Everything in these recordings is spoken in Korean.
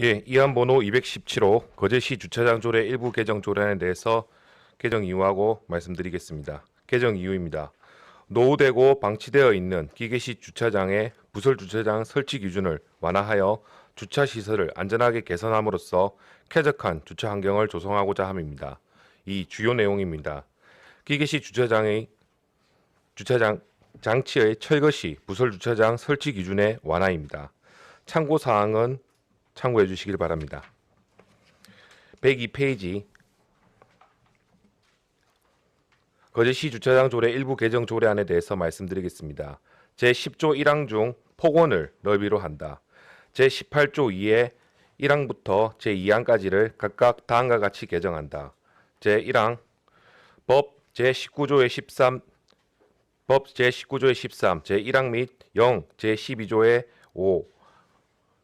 예, 이안번호 217호 거제시 주차장 조례 일부 개정 조례안에 대해서 개정 이유하고 말씀드리겠습니다. 개정 이유입니다. 노후되고 방치되어 있는 기계식 주차장의 부설 주차장 설치 기준을 완화하여 주차 시설을 안전하게 개선함으로써 쾌적한 주차 환경을 조성하고자 함입니다. 이 주요 내용입니다. 기계식 주차장 장치의 철거 시 부설 주차장 설치 기준의 완화입니다. 참고 사항은 참고해 주시길 바랍니다. 102페이지 거제시 주차장 조례 일부 개정 조례안에 대해서 말씀드리겠습니다. 제10조 1항 중 폭원을 너비로 한다. 제18조 2의 1항부터 제2항까지를 각각 다음과 같이 개정한다. 제1항 법 제19조의 13, 제1항 및 0 제12조의 5,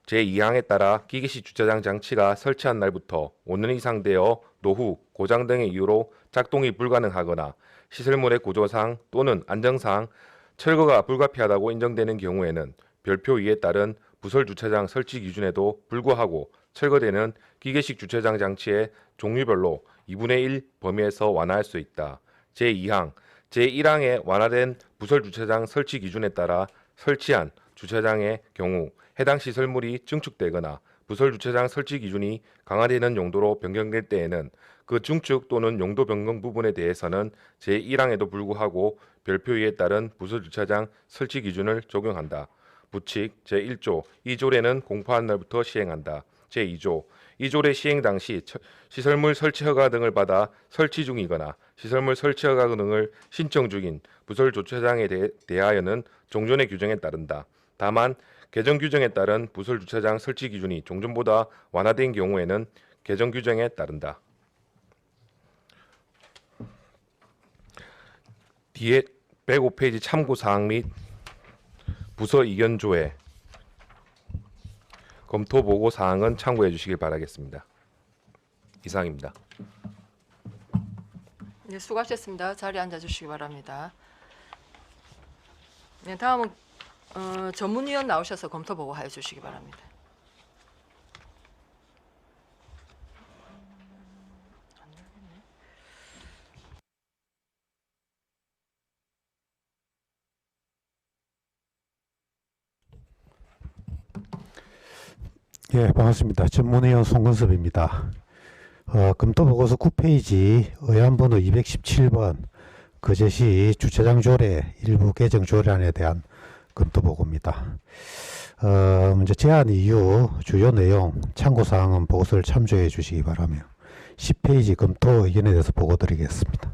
제2항에 따라 기계식 주차장 장치가 설치한 날부터 5년 이상 되어 노후, 고장 등의 이유로 작동이 불가능하거나 시설물의 구조상 또는 안정상 철거가 불가피하다고 인정되는 경우에는 별표 2에 따른 부설 주차장 설치 기준에도 불구하고 철거되는 기계식 주차장 장치의 종류별로 2분의 1 범위에서 완화할 수 있다. 제2항, 제1항에 완화된 부설 주차장 설치 기준에 따라 설치한 주차장의 경우 해당 시설물이 증축되거나 부설 주차장 설치 기준이 강화되는 용도로 변경될 때에는 그 증축 또는 용도 변경 부분에 대해서는 제1항에도 불구하고 별표 2에 따른 부설 주차장 설치 기준을 적용한다. 부칙 제1조 이 조례는 공포한 날부터 시행한다. 제2조 이 조례 시행 당시 시설물 설치 허가 등을 받아 설치 중이거나 시설물 설치 허가 등을 신청 중인 부설 주차장에 대하여는 종전의 규정에 따른다. 다만 개정 규정에 따른 부설 주차장 설치 기준이 종전보다 완화된 경우에는 개정 규정에 따른다. 뒤에 105페이지 참고 사항 및 부서 이견 조회 검토 보고 사항은 참고해 주시길 바라겠습니다. 이상입니다. 네, 수고하셨습니다. 자리에 앉아 주시기 바랍니다. 네, 다음은 전문위원 나오셔서 검토 보고 해 주시기 바랍니다. 예, 반갑습니다. 전문위원 송근섭입니다. 검토보고서 9페이지 의안번호 217번 거제시 주차장 조례 일부 개정 조례안에 대한 검토보고입니다. 먼저 제안 이유, 주요 내용, 참고사항은 보고서를 참조해 주시기 바라며 10페이지 검토 의견에 대해서 보고드리겠습니다.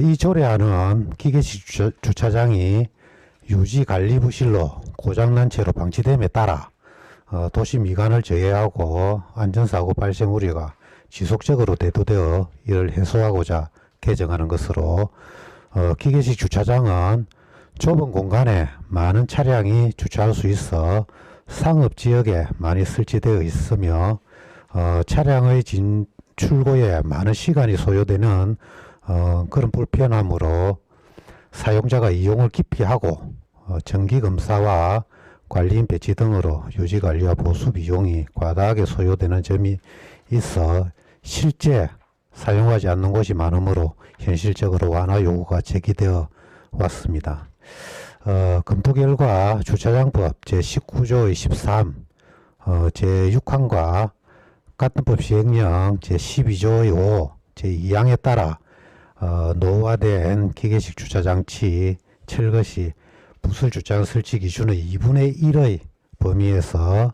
이 조례안은 기계식 주차장이 유지관리부실로 고장난 채로 방치됨에 따라 도시 미관을 저해하고 안전사고 발생 우려가 지속적으로 대두되어 이를 해소하고자 개정하는 것으로 기계식 주차장은 좁은 공간에 많은 차량이 주차할 수 있어 상업지역에 많이 설치되어 있으며 차량의 출고에 많은 시간이 소요되는 그런 불편함으로 사용자가 이용을 기피하고 정기검사와 관리인 배치 등으로 유지관리와 보수 비용이 과다하게 소요되는 점이 있어 실제 사용하지 않는 곳이 많으므로 현실적으로 완화 요구가 제기되어 왔습니다. 검토 결과 주차장법 제19조의 13, 제6항과 같은 법 시행령 제12조의 5, 제2항에 따라 노후화된 기계식 주차장치 철거 시 부설 주차장 설치 기준의 2분의 1의 범위에서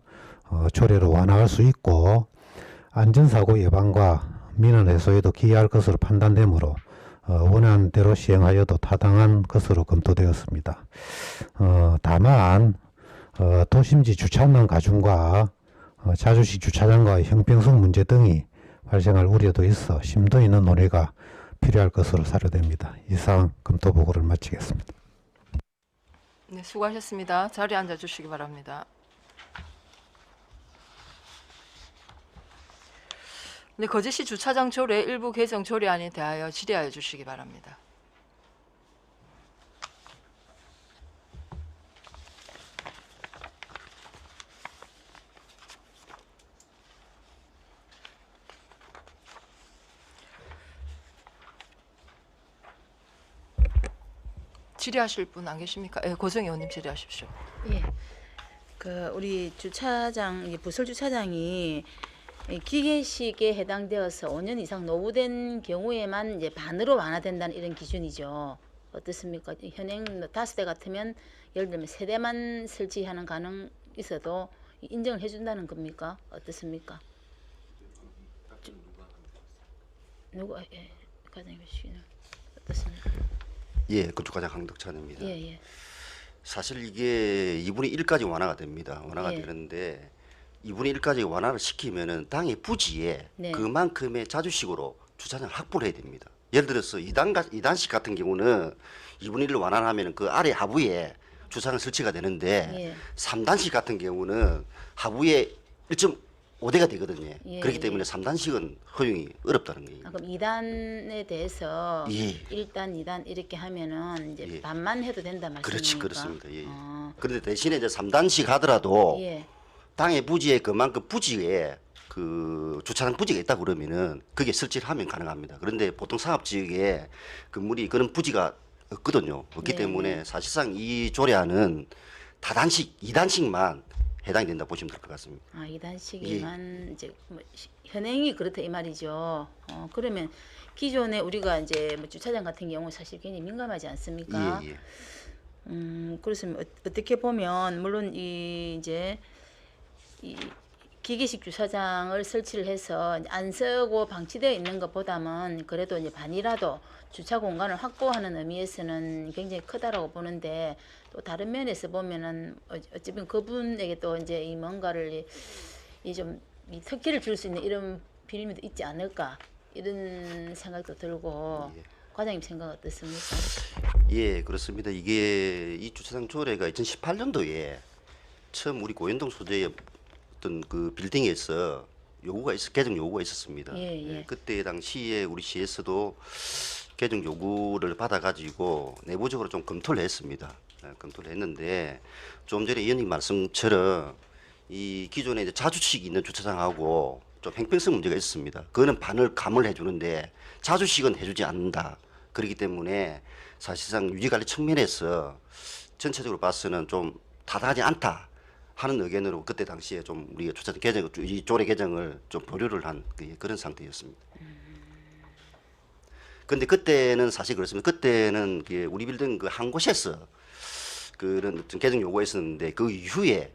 조례로 완화할 수 있고 안전사고 예방과 민원 해소에도 기여할 것으로 판단되므로 원하는 대로 시행하여도 타당한 것으로 검토되었습니다. 다만 도심지 주차만 가중과 자주식 주차장과의 형평성 문제 등이 발생할 우려도 있어 심도 있는 논의가 필요할 것으로 사료됩니다. 이상 검토 보고를 마치겠습니다. 네, 수고하셨습니다. 자리에 앉아 주시기 바랍니다. 네, 거제시 주차장 조례 일부 개정 조례안에 대하여 질의하여 주시기 바랍니다. 질의하실 분 안 계십니까? 예, 고정 의원님 질의하십시오. 예. 그 우리 주차장 부설 주차장이 이 기계식에 해당되어서 5년 이상 노후된 경우에만 이제 반으로 완화된다는 이런 기준이죠. 어떻습니까? 현행 5대 같으면 예를 들면 3대만 설치하는 가능 있어도 인정을 해준다는 겁니까? 어떻습니까? 누가 과장님 시는 어떻습니까? 예, 건축과장 강덕찬입니다. 예, 예. 사실 이게 2분의 1까지 완화가 됩니다. 완화가 예. 되는데 2분의 1까지 완화를 시키면은 땅의 부지에 네. 그만큼의 자주식으로 주차장을 확보를 해야 됩니다. 예를 들어서 2단식 같은 경우는 2분의 1로 완화하면은 그 아래 하부에 주차장 설치가 되는데 예. 3단식 같은 경우는 하부에 1.5대가 되거든요. 예, 그렇기 예. 때문에 3단식은 허용이 어렵다는 거예요. 아, 그럼 2단에 대해서 예. 1단, 2단 이렇게 하면은 이제 예. 반만 해도 된다 말씀입니까? 그렇지, 그렇습니다. 예, 예. 어, 그런데 대신에 이제 3단식 하더라도 예. 땅의 부지에 그만큼 부지에 그 주차장 부지가 있다 그러면은 그게 설치를 하면 가능합니다. 그런데 보통 상업지역에 건물이 그런 부지가 없거든요. 없기 네, 때문에 네. 사실상 이 조례안은 다단식, 2단식만 해당이 된다 보시면 될 것 같습니다. 아, 2단식이만 이제 뭐 현행이 그렇다 이 말이죠. 그러면 기존에 우리가 이제 뭐 주차장 같은 경우 사실 굉장히 민감하지 않습니까? 예, 예. 그렇습니다. 어떻게 보면 물론 이제 이 기계식 주차장을 설치를 해서 안 쓰고 방치되어 있는 것보다는 그래도 이제 반이라도 주차 공간을 확보하는 의미에서는 굉장히 크다라고 보는데 또 다른 면에서 보면은 어쩌면 그분에게 또 이제 이 뭔가를 좀 이 특기를 줄 수 있는 이런 비밀도 있지 않을까 이런 생각도 들고 예. 과장님 생각 어떻습니까? 예, 그렇습니다. 이게 이 주차장 조례가 2018년도에 처음 우리 고현동 소재의 어떤 그 빌딩에서 개정 요구가 있었습니다. 예, 예. 그때 당시에 우리 시에서도 개정 요구를 받아가지고 내부적으로 좀 검토를 했습니다. 검토를 했는데 좀 전에 의원님 말씀처럼 이 기존에 이제 자주식이 있는 주차장하고 좀 형평성 문제가 있습니다. 그거는 반을 감을 해주는데 자주식은 해주지 않는다. 그렇기 때문에 사실상 유지관리 측면에서 전체적으로 봐서는 좀 타당하지 않다 하는 의견으로 그때 당시에 좀 우리가 주차장 개정, 이 조례 개정을 좀 보류를 한 그런 상태였습니다. 근데 그때는 사실 그렇습니다. 그때는 우리 빌딩 그 한 곳에서 그런 어떤 개정 요구가 있었는데 그 이후에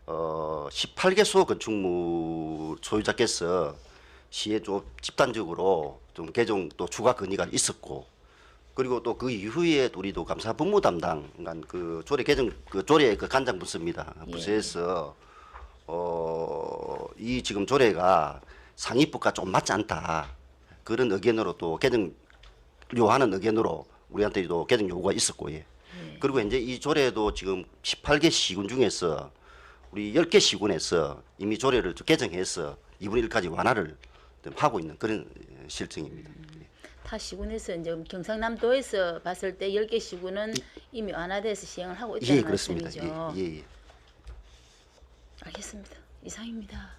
18개소 건축물 소유자께서 시에 좀 집단적으로 좀 개정 또 추가 건의가 있었고 그리고 또 그 이후에 우리도 감사 법무 담당 그 조례 개정 그 조례 그 간장 부서입니다. 부서에서 이 지금 조례가 상위법과 좀 맞지 않다 그런 의견으로 또 개정 요하는 의견으로 우리한테도 개정 요구가 있었고 예. 그리고 이제 이 조례도 지금 18개 시군 중에서 우리 10개 시군에서 이미 조례를 개정해서 2분의 1까지 완화를 하고 있는 그런 실정입니다. 타 시군에서 이제 경상남도에서 봤을 때 10개 시군은 이미 완화돼서 시행을 하고 있다는 예, 그렇습니다. 말씀이죠. 예. 알겠습니다. 이상입니다.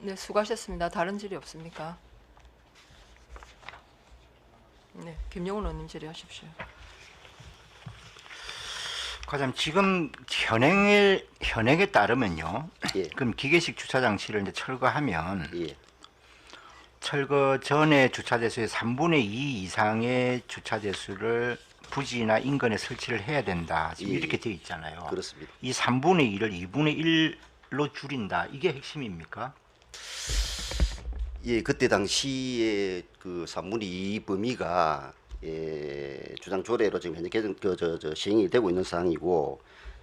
네, 수고하셨습니다. 다른 질의 없습니까? 네, 김용훈 의원님 질의하십시오. 과장님 지금 현행에 따르면요. 예. 그럼 기계식 주차 장치를 이제 철거하면 예. 철거 전에 주차 대수의 3분의 2 이상의 주차 대수를 부지나 인근에 설치를 해야 된다. 지금 예, 이렇게 예. 되어 있잖아요. 그렇습니다. 이 3분의 2를 2분의 1로 줄인다. 이게 핵심입니까? 예, 그때 당시에 그 3분의 2 범위가 주장 조례로 지금 현재 개정 시행이 되고 있는 사항이고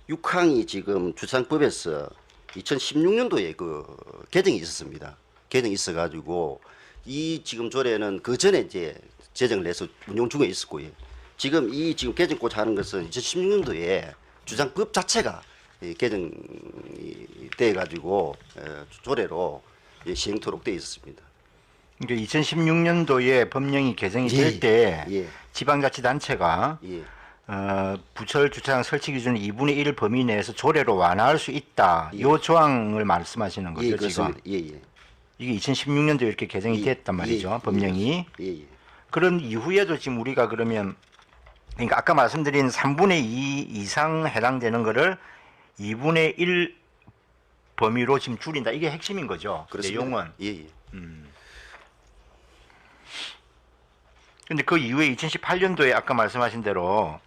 6항이 지금 주차장법에서 2016년도에 그 개정이 있었습니다. 개정이 있어가지고 이 지금 조례는 그 전에 이제 제정을 해서 운용 중에 있었고요. 지금 이 지금 개정고자 하는 것은 2016년도에 주장법 자체가 개정이 돼가지고 조례로 시행토록 되어 있었습니다. 그러니까 2016년도에 법령이 개정이 예, 될 때 예. 지방자치단체가 예. 부설 주차장 설치 기준을 2분의 1 범위 내에서 조례로 완화할 수 있다. 이 조항을 말씀하시는 거죠, 예, 지금. 그렇습니다. 예, 예. 이게 2016년도에 이렇게 개정이 예, 됐단 말이죠, 예, 법령이. 예, 예. 그런 이후에도 지금 우리가 그러면 그러니까 아까 말씀드린 3분의 2 이상 해당되는 거를 2분의 1 범위로 지금 줄인다. 이게 핵심인 거죠. 그렇습니다. 내용은. 예, 예. 근데 그 이후에 2018년도에 아까 말씀하신 대로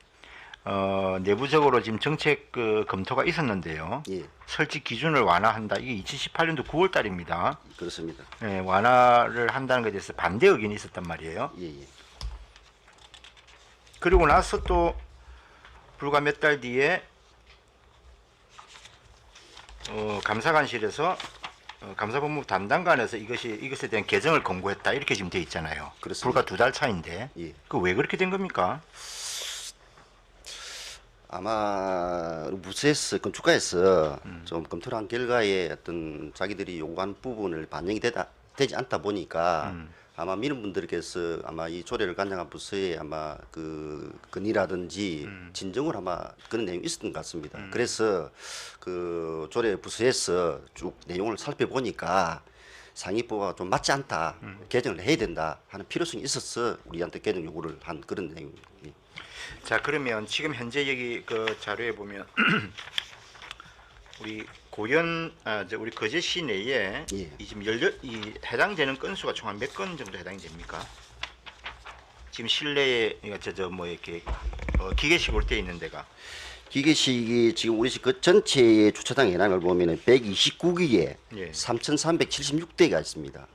내부적으로 지금 정책 검토가 있었는데요. 예, 설치 기준을 완화한다. 이게 2018년도 9월 달입니다. 그렇습니다. 예, 완화를 한다는 것에 대해서 반대 의견이 있었단 말이에요. 예, 예. 그리고 나서 또 불과 몇 달 뒤에 감사관실에서 감사본부 담당관에서 이것에 대한 개정을 권고했다. 이렇게 지금 돼 있잖아요. 그렇습니다. 불과 2달 차인데. 예. 그 왜 그렇게 된 겁니까? 아마 무수에서 건축가에서 좀 검토를 한 결과에 어떤 자기들이 요구한 부분을 반영이 되지 않다 보니까 아마 민원 분들께서 아마 이 조례를 관장한 부서에 아마 그 건의라든지 진정을 아마 그런 내용이 있었던 것 같습니다. 그래서 그 조례 부서에서 쭉 내용을 살펴보니까 상위법과 좀 맞지 않다, 개정을 해야 된다 하는 필요성이 있어서 우리한테 개정 요구를 한 그런 내용입니다. 자, 그러면 지금 현재 여기 그 자료에 보면 우리 우리 거제시 내에 예. 이 지금 이 해당되는 건수가 총 한 몇 건 정도 해당이 됩니까? 지금 실내에 뭐 이렇게 기계식 올 때 있는 데가 기계식이 지금 우리 그 전체의 주차장 현황을 보면은 129기에 예. 3,376대가 있습니다.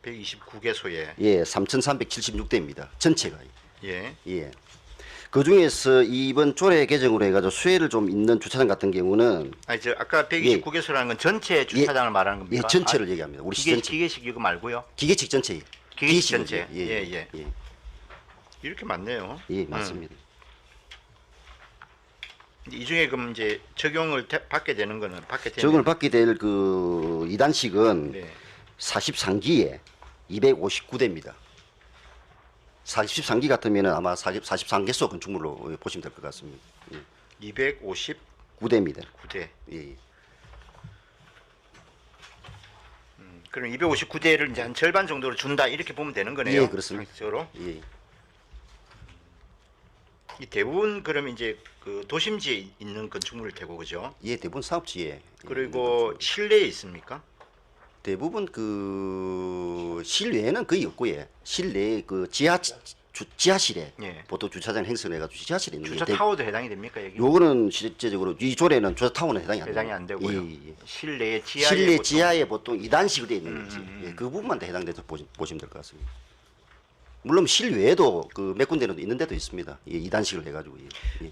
129개소에 예, 3,376대입니다. 전체가. 예. 예. 그 중에서 이번 조례 개정으로 해가지고 수혜를 좀 있는 주차장 같은 경우는 아니 저 아까 129개소라는 건 전체 주차장을 말하는 예, 겁니까? 전체를 얘기합니다. 우리 시 전체. 기계식 이거 말고요. 기계식 전체. 기계식 기계식을 전체. 예, 예, 예, 예. 이렇게 많네요. 예, 맞습니다. 이 중에 그럼 이제 적용을 받게 되는 거는 적용을 받게 될 그 2단식은 네. 43기에 259대입니다. 43기 같으면 아마 43개소 건축물로 보시면 될 것 같습니다. 예. 259대. 9대입니다. 예, 예. 그럼 259대를 이제 한 절반 정도로 준다 이렇게 보면 되는 거네요. 예, 그렇습니다. 상식적으로. 예. 이 대부분 그러면 이제 그 도심지에 있는 건축물일 테고 그죠? 예, 대부분 사업지에. 그리고 실내에 있습니까? 대부분 그 실외에는 거의 없고요. 실내 그 지하실에 예. 보통 주차장 행선해가지고 지하실에 있는 주차 게 타워도 해당이 됩니까 여기? 요거는 실제적으로 이 조례는 주차 타워는 해당이 안 해당이 됩니다. 안 되고요. 예, 예. 실내에 지하에 실내 보통 지하에 보통 2단식으로 되어 있는 거지. 예, 그 부분만 다 해당돼서 보시면 될 것 같습니다. 물론 실외에도 그 몇 군데는 있는 데도 있습니다. 예, 2단식을 해가지고. 예, 예.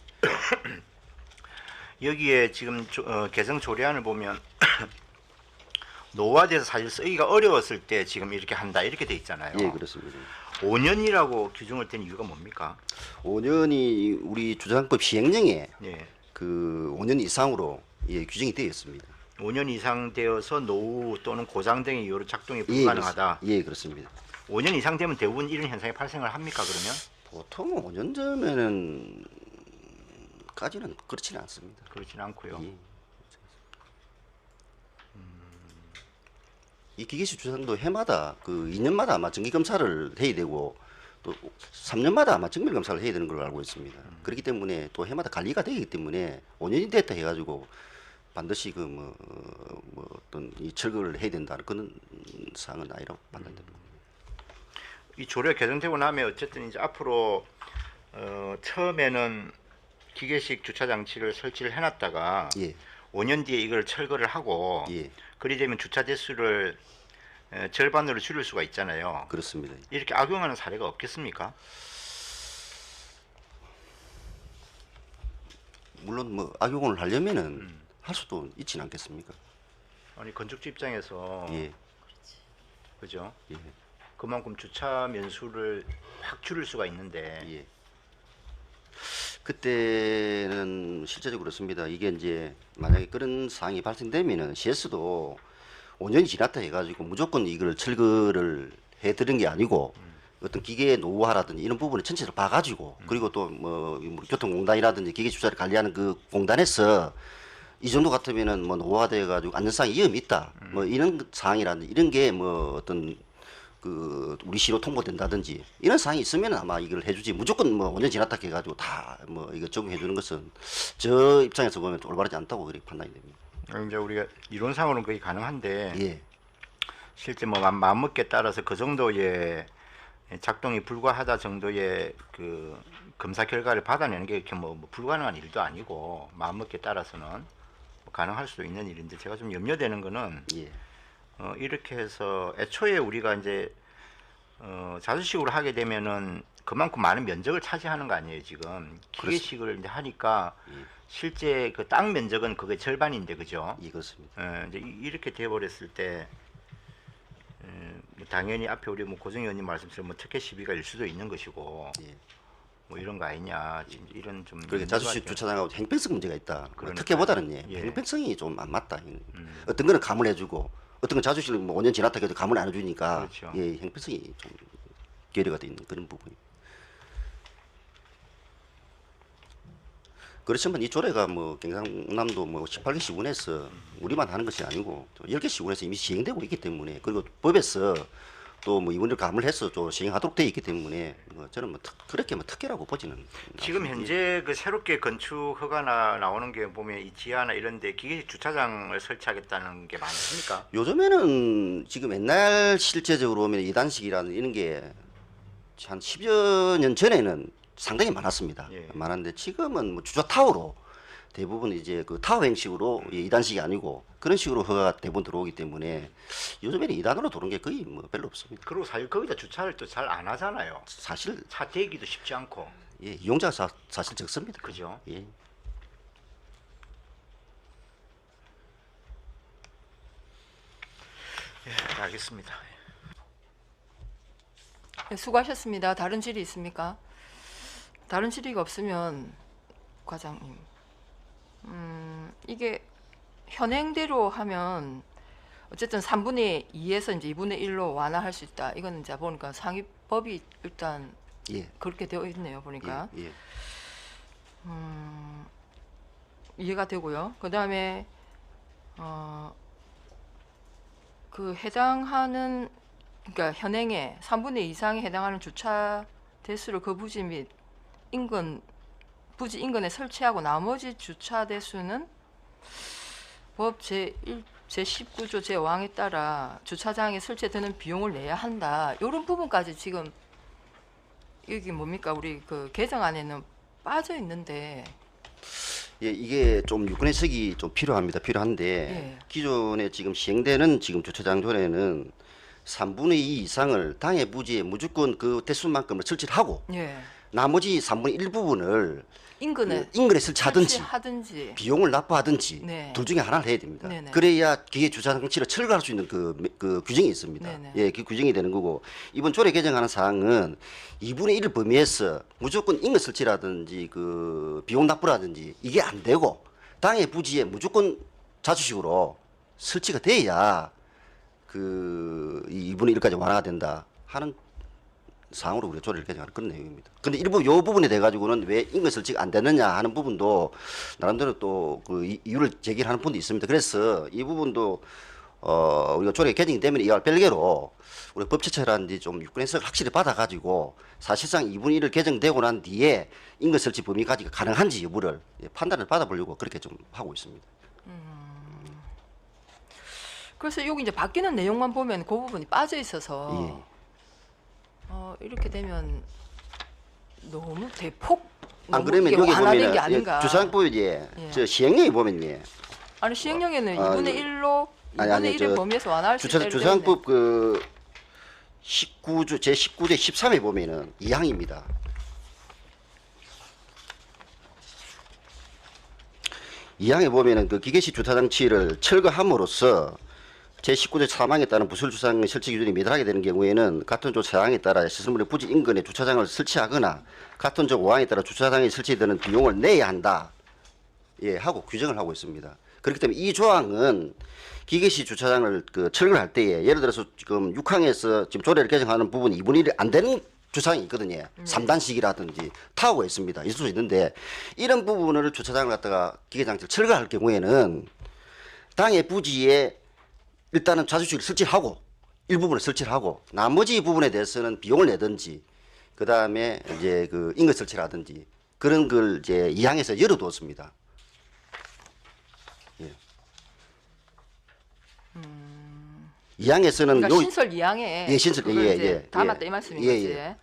여기에 지금 개정 조례안을 보면 노후화돼서 사실 쓰기가 어려웠을 때 지금 이렇게 한다 이렇게 돼 있잖아요. 예, 그렇습니다. 5년이라고 규정을 뗀 이유가 뭡니까? 5년이 우리 주차장법 시행령에 예. 그 5년 이상으로 예, 규정이 되어 있습니다. 5년 이상 되어서 노후 또는 고장 등의 이유로 작동이 예, 불가능하다. 예, 그렇습니다. 5년 이상 되면 대부분 이런 현상이 발생을 합니까 그러면? 보통 5년 전에는 까지는 그렇지는 않습니다. 그렇진 않고요. 예. 이 기계식 주차장도 해마다 그 2년마다 아마 정기 검사를 해야 되고 또 3년마다 아마 정밀 검사를 해야 되는 걸로 알고 있습니다. 그렇기 때문에 또 해마다 관리가 되기 때문에 5년이 됐다 해가지고 반드시 그 뭐 어떤 이 철거를 해야 된다는 그런 사항은 아니라고 판단됩니다. 이 조례 개정되고 나면 어쨌든 이제 앞으로 처음에는 기계식 주차 장치를 설치를 해놨다가 예, 5년 뒤에 이걸 철거를 하고 예, 그리 되면 주차 대수를 절반으로 줄일 수가 있잖아요. 그렇습니다. 이렇게 악용하는 사례가 없겠습니까? 물론 뭐 악용을 하려면은 할 수도 있지는 않겠습니까? 아니 건축주 입장에서 예, 그죠? 예, 그만큼 주차 면수를 확 줄일 수가 있는데 예. 그때는 실제적으로 그렇습니다. 이게 이제 만약에 그런 상황이 발생되면은 시에서도 5년이 지났다 해가지고 무조건 이걸 철거를 해드린 게 아니고 어떤 기계 노후화라든지 이런 부분을 전체를 봐가지고 그리고 또 뭐 교통공단이라든지 기계 주차를 관리하는 그 공단에서 이 정도 같으면은 뭐 노후화돼가지고 안전상에 위험이 있다 뭐 이런 상황이라든지 이런 게 뭐 어떤 우리 시로 통보된다든지 이런 사항이 있으면 아마 이걸 해주지 무조건 뭐 5년 지났다 해가지고 다 뭐 이거 적용해 주는 것은 저 입장에서 보면 올바르지 않다고 그렇게 판단이 됩니다. 이제 우리가 이론상으로는 거의 가능한데 예. 실제 뭐 마음먹기에 따라서 그 정도의 작동이 불가하다 정도의 그 검사 결과를 받아내는 게 이렇게 뭐 불가능한 일도 아니고 마음먹기에 따라서는 뭐 가능할 수도 있는 일인데 제가 좀 염려되는 거는 예. 이렇게 해서 애초에 우리가 이제 자주식으로 하게 되면은 그만큼 많은 면적을 차지하는 거 아니에요 지금 기계식을 이제 하니까 실제 그 땅 면적은 그게 절반인데 그죠? 예, 그렇습니다. 이제 이렇게 돼버렸을 때 뭐 당연히 앞에 우리 뭐 고정 의원님 말씀처럼 뭐 특혜 시비가 일 수도 있는 것이고 예. 뭐 이런 거 아니냐 지금 이런 좀 그러니까 자주식 주차장하고 행평성 문제가 있다. 그러니까요. 특혜보다는 예. 행평성이 좀 안 맞다. 어떤 거는 감을 해주고 어떤 건 자주식을 뭐 5년 지났다 해도 감을 안 해주니까 그렇죠. 예, 형평성이 좀 결여가 돼 있는 그런 부분이. 그렇지만 이 조례가 뭐 경상남도 뭐 18개 시군에서 우리만 하는 것이 아니고 10개 시군에서 이미 시행되고 있기 때문에 그리고 법에서 또 뭐 이번에 감을 해서 좀 시행하도록 되어 있기 때문에 뭐 저는 뭐 그렇게 뭐 특혜라고 보지는 지금 않습니다. 현재 그 새롭게 건축 허가나 나오는 게 보면 이 지하나 이런데 기계식 주차장을 설치하겠다는 게 많습니까? 요즘에는 지금 옛날 실제적으로 보면 2단식이라는 이런 게 한 10여 년 전에는 상당히 많았습니다. 예. 많았는데 지금은 뭐 주차 타워로 대부분 이제 그 타워 형식으로 2단식이 아니고 그런 식으로 허가가 대부분 들어오기 때문에 요즘에는 2단으로 들어오는 게 거의 뭐 별로 없습니다. 그리고 사실 거기다 주차를 또 잘 안 하잖아요. 사실 차 대기도 쉽지 않고 예, 이용자가 사실 적습니다. 그죠? 예. 예, 알겠습니다. 네, 수고하셨습니다. 다른 질의 있습니까? 다른 질의가 없으면 과장님, 이게 현행대로 하면 어쨌든 3분의 2에서 이제 2분의 1로 완화할 수 있다. 이건 이제 보니까 상위법이 일단 예. 그렇게 되어 있네요. 보니까 예. 예. 이해가 되고요. 그 다음에 그 해당하는 그러니까 현행에 3분의 2 이상에 해당하는 주차 대수를 그 부지 및 인근 부지 인근에 설치하고 나머지 주차 대수는 법 제19조 제5항에 따라 주차장에 설치되는 비용을 내야 한다. 이런 부분까지 지금 여기 뭡니까 우리 그 개정안에는 빠져 있는데 예, 이게 좀 유권 해석이 좀 필요한데 예. 기존에 지금 시행되는 지금 주차장 조례는 3분의 2 이상을 당해 부지에 무조건 그 대수만큼을 설치를 하고 예. 나머지 3분의 1 부분을 인근에 인근에 설치하든지 하든지 비용을 납부하든지 네. 둘 중에 하나를 해야 됩니다. 네네. 그래야 기계 주차 장치를 철거할 수 있는 그 규정이 있습니다. 네네. 예, 그 규정이 되는 거고 이번 조례 개정하는 사항은 2분의 1을 범위해서 무조건 인근 설치라든지 그 비용 납부라든지 이게 안 되고 당해 부지에 무조건 자주식으로 설치가 돼야 그 2분의 1까지 완화가 된다 하는 사항으로 우리가 조례를 개정하는 그런 내용입니다. 근데 일부 요 부분에 대 가지고는 왜 인근 설치가 안 되느냐 하는 부분도 나름대로 또 그 이유를 제기하는 분도 있습니다. 그래서 이 부분도 우리가 조례 개정이 되면 이와 별개로 우리 법제처라든지 좀 유권 해석을 확실히 받아가지고 사실상 2분의 1을 개정되고 난 뒤에 인근 설치 범위까지 가능한지 여부를 판단을 받아보려고 그렇게 좀 하고 있습니다. 그래서 여기 이제 바뀌는 내용만 보면 그 부분이 빠져 있어서 예. 이렇게 되면 너무 대폭 안 너무 그러면 이게 여기 완화된 게 보면은 아닌가. 주차장법이 예. 저 시행령에 보면 아니 시행령에는 아, 2분의 1로 아니, 2분의 1의 저 범위에서 완화할 수 있다. 주차장법 그 19조 제19조 13에 보면은 2항입니다. 이 항에 보면은 그 기계식 주차장치를 철거함으로써 제19조 3항에 따른 부설 주차장 설치 기준이 미달하게 되는 경우에는 같은 조 4항에 따라 시설물의 부지 인근에 주차장을 설치하거나 같은 조 5항에 따라 주차장에 설치되는 비용을 내야 한다. 예, 하고 규정을 하고 있습니다. 그렇기 때문에 이 조항은 기계식 주차장을 그 철거할 때에 예를 들어서 지금 6항에서 지금 조례를 개정하는 부분이 2분의 1이 안 되는 주차장이 있거든요. 3단식이라든지 타워가 있습니다. 있을 수 있는데 이런 부분을 주차장을 갖다가 기계장치를 철거할 경우에는 당의 부지에 일단은 자주식을 설치하고 일부분을 설치를 하고 나머지 부분에 대해서는 비용을 내든지 그 다음에 이제 그 인근 설치라든지 그런 걸 이제 이항에서 열어두었습니다. 예. 이항에서는 그러니까 요 신설 2항에 예, 신설, 그걸 예, 이제 예, 담았다 예. 이 말씀인 예, 거지. 예.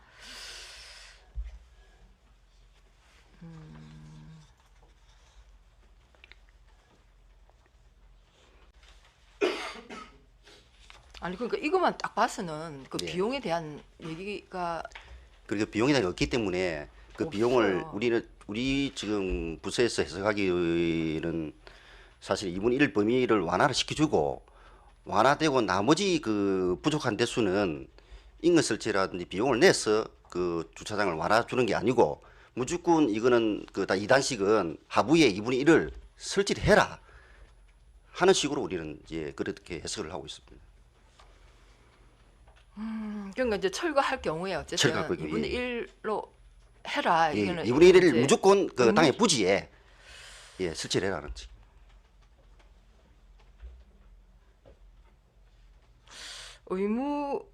아니 그러니까 이것만 딱 봐서는 그 예. 비용에 대한 얘기가 그리고 비용이 없기 때문에 그 없어요. 비용을 우리 지금 부서에서 해석하기는 사실 2분의 1 범위를 완화를 시켜주고 완화되고 나머지 그 부족한 대수는 인근 설치라든지 비용을 내서 그 주차장을 완화 주는 게 아니고 무조건 이거는 그 다 2단식은 하부에 2분의 1을 설치를 해라 하는 식으로 우리는 이제 그렇게 해석을 하고 있습니다. 그러니까 이제 철거할 경우에 어쨌든 철거할 경우에, 2분의 1로 해라. 예, 이거는 2분의 1을 이제 무조건 그 땅의 부지에 예, 설치를 해라는 지. 의무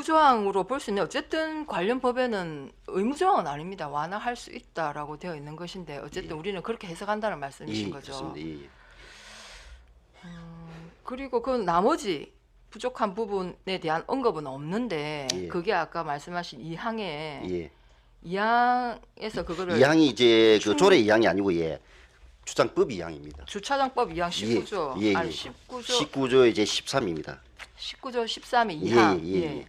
조항으로 볼 수 있는 어쨌든 관련 법에는 의무 조항은 아닙니다. 완화할 수 있다라고 되어 있는 것인데 어쨌든 우리는 그렇게 해석한다는 말씀이신 예, 거죠. 그렇습니다. 예, 예. 그리고 그 나머지 부족한 부분에 대한 언급은 없는데 예. 그게 아까 말씀하신 2항에 예. 2항에서 그거를 이항이 이제 그 조례 이항이 아니고 예. 주장법 이항입니다. 주차장법 2항 19조 예, 예, 아니 예. 19조 19조 이제 13입니다. 19조 13의 예, 2항. 예, 예.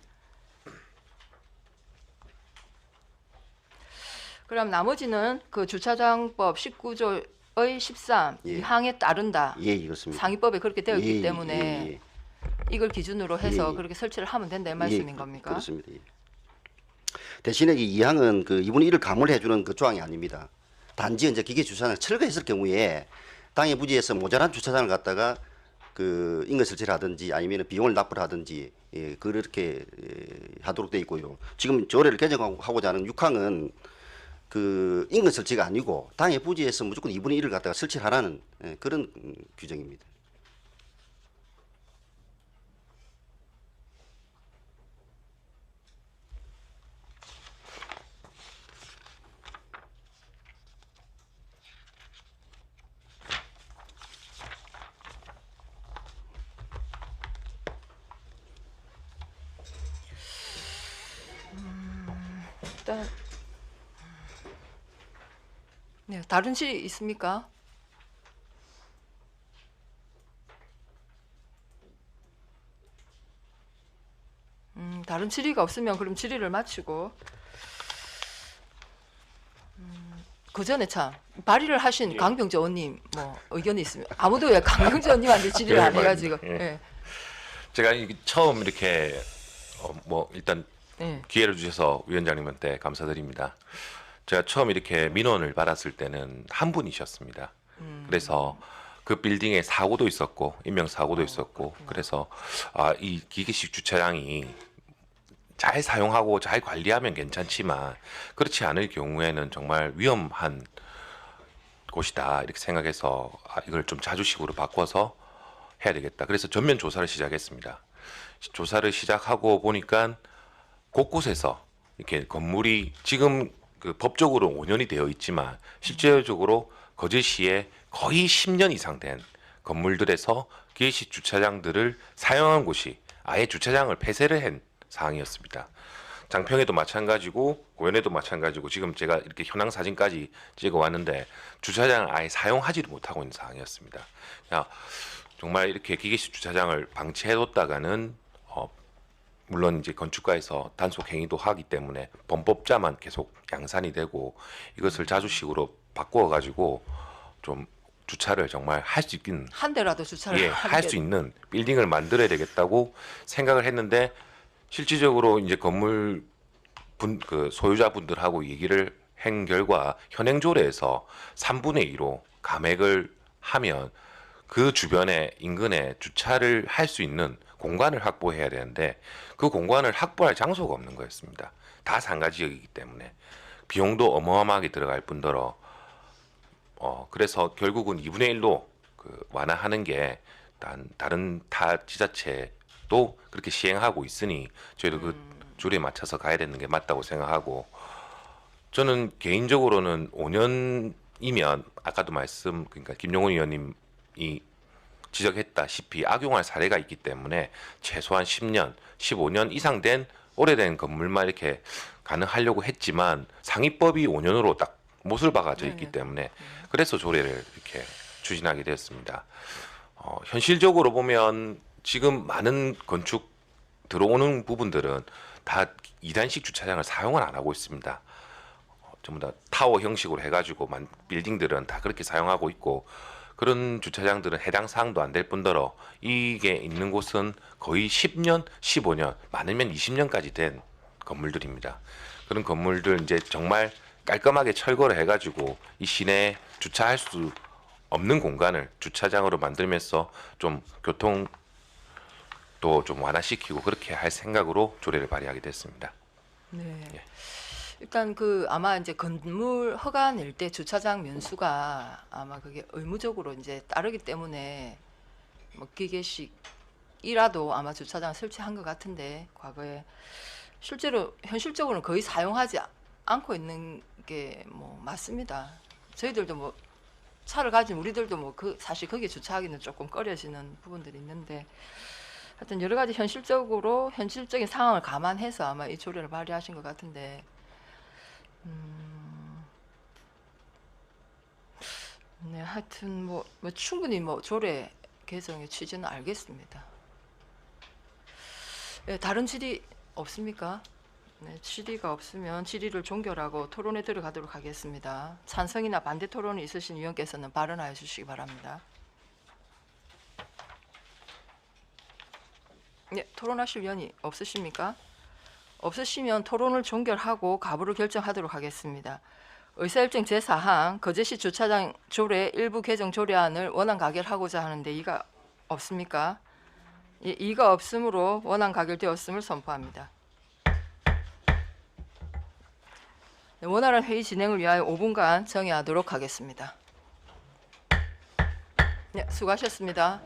그럼 나머지는 그 주차장법 19조의 13 예. 2항에 따른다. 예, 그렇습니다. 상위법에 그렇게 되어 있기 예, 때문에 예, 예. 이걸 기준으로 해서 예, 예. 그렇게 설치를 하면 된다 이 말씀인 예, 겁니까? 그렇습니다. 예. 대신에 이 이항은 그 2분의 1을 감을 해주는 그 조항이 아닙니다. 단지 이제 기계 주차장을 철거했을 경우에 땅의 부지에서 모자란 주차장을 갖다가 그 인근 설치를 하든지 아니면 비용을 납부를 하든지 예, 그렇게 하도록 되어 있고요. 지금 조례를 개정하고자 하는 6항은 그 인근 설치가 아니고 땅의 부지에서 무조건 2분의 1을 갖다가 설치를 하라는 그런 규정입니다. 일단 네, 다른 질의 있습니까? 다른 질의가 없으면 그럼 질의를 마치고 그 전에 참 발의를 하신 강병재 의원님 뭐 의견이 있으면 아무도 왜 강병재 의원님한테 질의를 안 해가지고 예. 예. 제가 처음 이렇게 뭐 일단 예. 기회를 주셔서 위원장님한테 감사드립니다. 제가 처음 이렇게 민원을 받았을 때는 한 분이셨습니다. 그래서 그 빌딩에 사고도 있었고 인명 사고도 있었고 그래서 이 기계식 주차장이 잘 사용하고 잘 관리하면 괜찮지만 그렇지 않을 경우에는 정말 위험한 곳이다 이렇게 생각해서 이걸 좀 자주식으로 바꿔서 해야 되겠다. 그래서 전면 조사를 시작했습니다. 조사를 시작하고 보니까 곳곳에서 이렇게 건물이 지금 그 법적으로 5년이 되어 있지만 실제적으로 거제시에 거의 10년 이상 된 건물들에서 기계식 주차장들을 사용한 곳이 아예 주차장을 폐쇄를 한 상황이었습니다. 장평에도 마찬가지고 고현에도 마찬가지고 지금 제가 이렇게 현황 사진까지 찍어 왔는데 주차장을 아예 사용하지를 못하고 있는 상황이었습니다. 그냥 정말 이렇게 기계식 주차장을 방치해뒀다가는 물론 이제 건축가에서 단속 행위도 하기 때문에 범법자만 계속 양산이 되고 이것을 자주식으로 바꾸어 가지고 좀 주차를 정말 할 수 있는 한 대라도 주차를 할 수 있는 빌딩을 만들어야 되겠다고 생각을 했는데 실질적으로 이제 건물 그 소유자분들하고 얘기를 한 결과 현행조례에서 3분의 2로 감액을 하면 그 주변에 인근에 주차를 할 수 있는 공간을 확보해야 되는데 그 공간을 확보할 장소가 없는 거였습니다. 다 상가 지역이기 때문에 비용도 어마어마하게 들어갈 뿐더러 그래서 결국은 2분의 1로 그 완화하는 게 다른 타 지자체 또 그렇게 시행하고 있으니 저희도 그 줄에 맞춰서 가야 되는 게 맞다고 생각하고 저는 개인적으로는 5년이면 아까도 그러니까 김용훈 의원님이 지적했다시피 악용할 사례가 있기 때문에 최소한 10년, 15년 이상 된 오래된 건물만 이렇게 가능하려고 했지만 상위법이 5년으로 딱 못을 박아져 있기 때문에 그래서 조례를 이렇게 추진하게 되었습니다. 현실적으로 보면 지금 많은 건축 들어오는 부분들은 다 2단식 주차장을 사용을 안 하고 있습니다. 전부 다 타워 형식으로 해가지고 빌딩들은 다 그렇게 사용하고 있고 그런 주차장들은 해당 사항도 안 될 뿐더러 이게 있는 곳은 거의 10년, 15년, 많으면 20년까지 된 건물들입니다. 그런 건물들 이제 정말 깔끔하게 철거를 해가지고 이 시내에 주차할 수 없는 공간을 주차장으로 만들면서 좀 교통도 좀 완화시키고 그렇게 할 생각으로 조례를 발의하게 됐습니다. 네. 예. 일단 아마 이제 건물 허가 낼 때 주차장 면수가 아마 그게 의무적으로 이제 따르기 때문에 뭐 기계식이라도 아마 주차장 설치한 것 같은데 과거에 실제로 현실적으로는 거의 사용하지 않고 있는 게 뭐 맞습니다. 저희들도 뭐 차를 가진 우리들도 뭐 사실 거기에 주차하기는 조금 꺼려지는 부분들이 있는데 하여튼 여러 가지 현실적인 상황을 감안해서 아마 이 조례를 발의하신 것 같은데 네, 하여튼 뭐 충분히 조례 개정의 취지는 알겠습니다. 네, 다른 질의 없습니까? 네, 질의가 없으면 질의를 종결하고 토론에 들어가도록 하겠습니다. 찬성이나 반대 토론이 있으신 위원께서는 발언하여 주시기 바랍니다. 네, 토론하실 위원이 없으십니까? 없으시면 토론을 종결하고 가부를 결정하도록 하겠습니다. 의사일정 제4항 거제시 주차장 조례 일부 개정 조례안을 원안 가결하고자 하는데 이가 없습니까? 예, 이가 없으므로 원안 가결되었음을 선포합니다. 네, 원활한 회의 진행을 위하여 5분간 정의하도록 하겠습니다. 네, 수고하셨습니다.